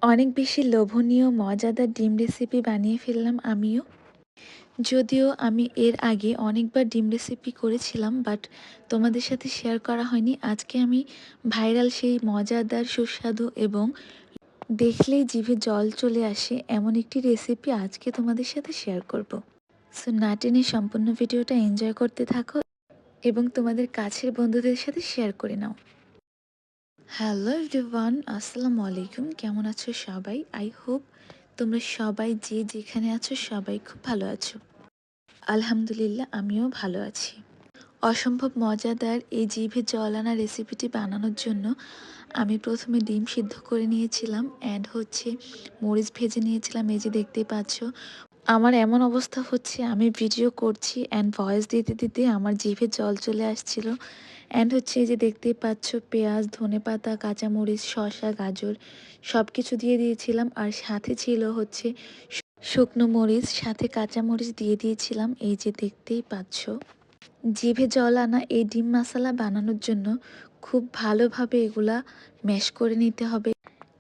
অনেক বেশি লোভনীয় মজাদার ডিম রেসিপি বানিয়ে ফেললাম আমিও। যদিও আমি এর আগে অনেকবার ডিম রেসিপি করেছিলাম, বাট তোমাদের সাথে শেয়ার করা হয়নি। আজকে আমি ভাইরাল সেই মজাদার সুস্বাদু এবং দেখলেই জিভে জল চলে আসে এমন একটি রেসিপি আজকে তোমাদের সাথে শেয়ার করব। সো না টেনে সম্পূর্ণ ভিডিওটা এনজয় করতে থাকো এবং তোমাদের কাছের বন্ধুদের সাথে শেয়ার করে নাও। হ্যালো এভরিওয়ান, আসসালামু আলাইকুম। কেমন আছো সবাই? আই হোপ তোমরা সবাই যে যেখানে আছো সবাই খুব ভালো আছো। আলহামদুলিল্লাহ, আমিও ভালো আছি। অসম্ভব মজাদার এই জিভে জল আনা রেসিপিটি বানানোর জন্য আমি প্রথমে ডিম সিদ্ধ করে নিয়েছিলাম অ্যান্ড মরিচ ভেজে নিয়েছিলাম। এই যে দেখতেই পাচ্ছ, আমার এমন অবস্থা হচ্ছে আমি ভিডিও করছি অ্যান্ড ভয়েস দিতে দিতে আমার জিভে জল চলে আসছিল। অ্যান্ড এই যে দেখতেই পাচ্ছ, পেঁয়াজ, ধনেপাতা, কাঁচামরিচ, শসা, গাজর সব কিছু দিয়ে দিয়েছিলাম। আর সাথে ছিল শুকনো মরিচ, সাথে কাঁচামরিচ দিয়ে দিয়েছিলাম। এই যে দেখতেই পাচ্ছ, জিভে জল আনা এই ডিম মশলা বানানোর জন্য খুব ভালোভাবে এগুলা ম্যাশ করে নিতে হবে।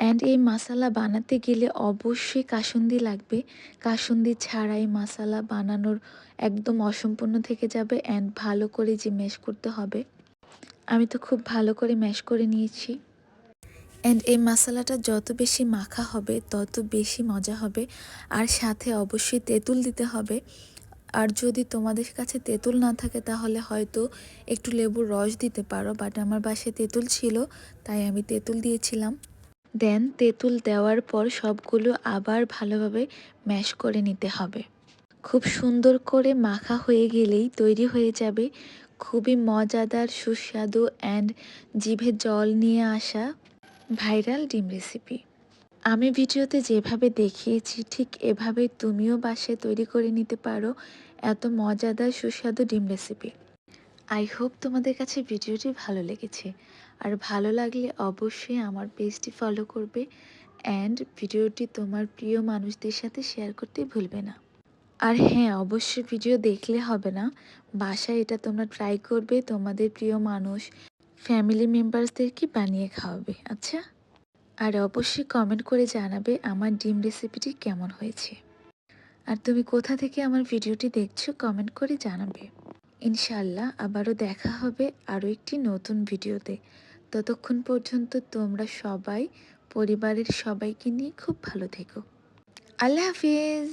অ্যান্ড এই মশলা বানাতে গেলে অবশ্যই কাসুন্দি লাগবে। কাসুন্দি ছাড়া এই মশলা বানানোর একদম অসম্পূর্ণ থেকে যাবে। অ্যান্ড ভালো করে যে ম্যাশ করতে হবে। আমি তো খুব ভালো করে ম্যাশ করে নিয়েছি। অ্যান্ড এই মশলাটা যত বেশি মাখা হবে তত বেশি মজা হবে। আর সাথে অবশ্যই তেঁতুল দিতে হবে। আর যদি তোমাদের কাছে তেঁতুল না থাকে তাহলে হয়তো একটু লেবুর রস দিতে পারো, বাট আমার বাসায় তেঁতুল ছিল তাই আমি তেঁতুল দিয়েছিলাম। দেন তেঁতুল দেওয়ার পর সবগুলো আবার ভালোভাবে ম্যাশ করে নিতে হবে। খুব সুন্দর করে মাখা হয়ে গেলেই তৈরি হয়ে যাবে খুবই মজাদার, সুস্বাদু অ্যান্ড জিভে জল নিয়ে আসা ভাইরাল ডিম রেসিপি। আমি ভিডিওতে যেভাবে দেখিয়েছি ঠিক এভাবেই তুমিও বাসায় তৈরি করে নিতে পারো এত মজাদার সুস্বাদু ডিম রেসিপি। আই হোপ তোমাদের কাছে ভিডিওটি ভালো লেগেছে। আর ভালো লাগলে অবশ্যই আমার পেজটি ফলো করবে অ্যান্ড ভিডিওটি তোমার প্রিয় মানুষদের সাথে শেয়ার করতে ভুলবে না। আর হ্যাঁ, অবশ্যই ভিডিও দেখলে হবে না, বাসায় এটা তোমরা ট্রাই করবে, তোমাদের প্রিয় মানুষ, ফ্যামিলি মেম্বার্সদেরকে বানিয়ে খাওয়াবে। আচ্ছা, আর অবশ্যই কমেন্ট করে জানাবে আমার ডিম রেসিপিটি কেমন হয়েছে। আর তুমি কোথা থেকে আমার ভিডিওটি দেখছো কমেন্ট করে জানাবে। ইনশাআল্লাহ আবারও দেখা হবে আরও একটি নতুন ভিডিওতে। ততক্ষণ পর্যন্ত তোমরা সবাই পরিবারের সবাইকে নিয়ে খুব ভালো থেকো। আল্লাহ হাফিজ।